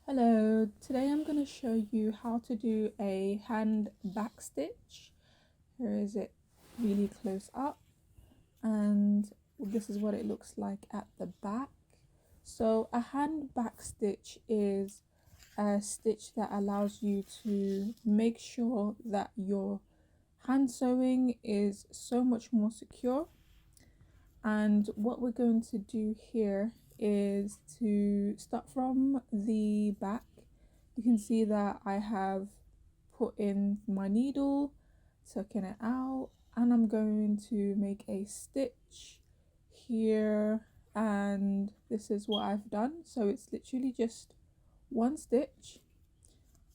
Hello, today I'm going to show you how to do a hand backstitch. Here is it really close up, and this is what it looks like at the back. So a hand backstitch is a stitch that allows you to make sure that your hand sewing is so much more secure. And what we're going to do here is to start from the back. You can see that I have put in my needle, tucking it out, and I'm going to make a stitch here, and this is what I've done. So it's literally just one stitch,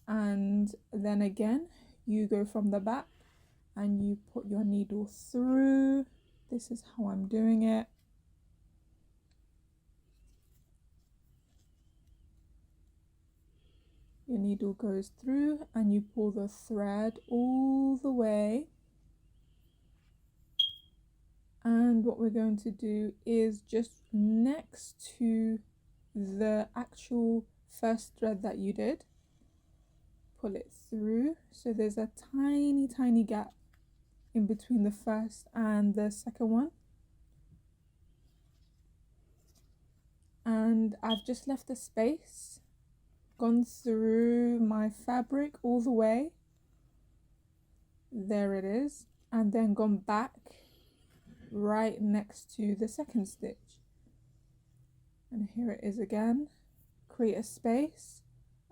and then again you go from the back and you put your needle through. This is how I'm doing it. Your needle goes through and you pull the thread all the way. And what we're going to do is just next to the actual first thread that you did, pull it through. So there's a tiny gap in between the first and the second one. And I've just left a space, gone through my fabric all the way. There it is. And then gone back right next to the second stitch, and here it is again. Create a space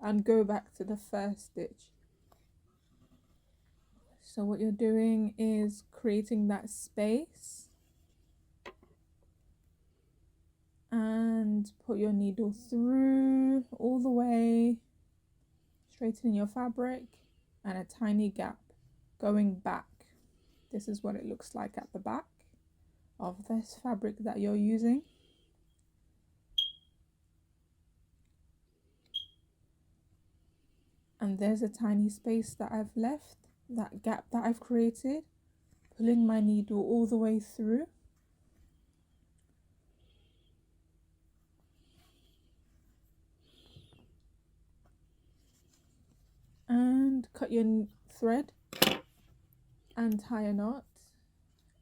and go back to the first stitch. So what you're doing is creating that space and put your needle through all the way, straightening your fabric, and a tiny gap going back. This is what it looks like at the back of this fabric that you're using. And there's a tiny space that I've left, that gap that I've created, pulling my needle all the way through. And cut your thread and tie a knot.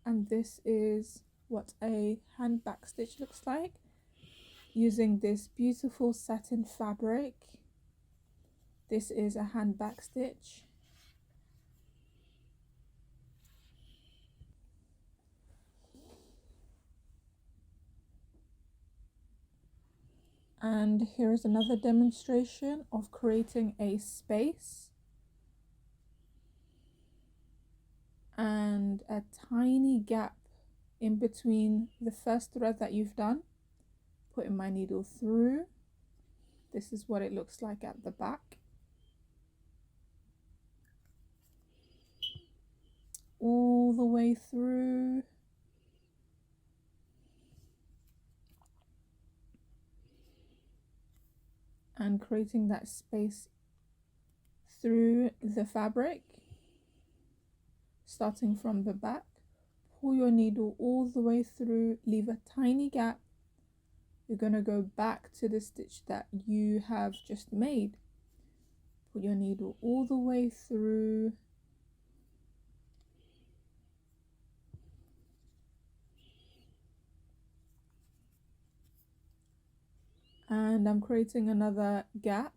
And this is what a hand backstitch looks like, using this beautiful satin fabric. This is a hand backstitch. And here is another demonstration of creating a space and a tiny gap in between the first thread that you've done. Putting my needle through. This is what it looks like at the back. All the way through. And creating that space through the fabric, starting from the back. Pull your needle all the way through, leave a tiny gap. You're going to go back to the stitch that you have just made. Put your needle all the way through. And I'm creating another gap.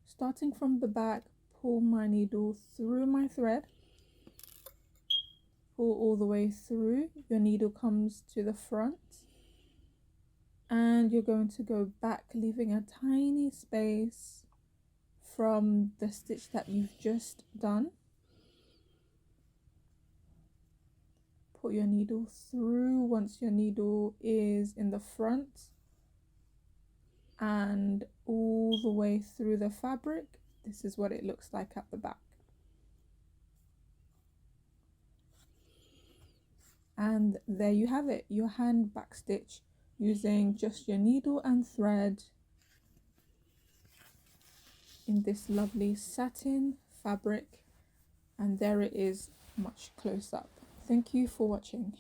Starting from the back, pull my needle through my thread. Pull all the way through. Your needle comes to the front. And you're going to go back, leaving a tiny space from the stitch that you've just done. Put your needle through once your needle is in the front, and all the way through the fabric. This is what it looks like at the back. And there you have it, your hand backstitch using just your needle and thread in this lovely satin fabric. And there it is, much close up. Thank you for watching.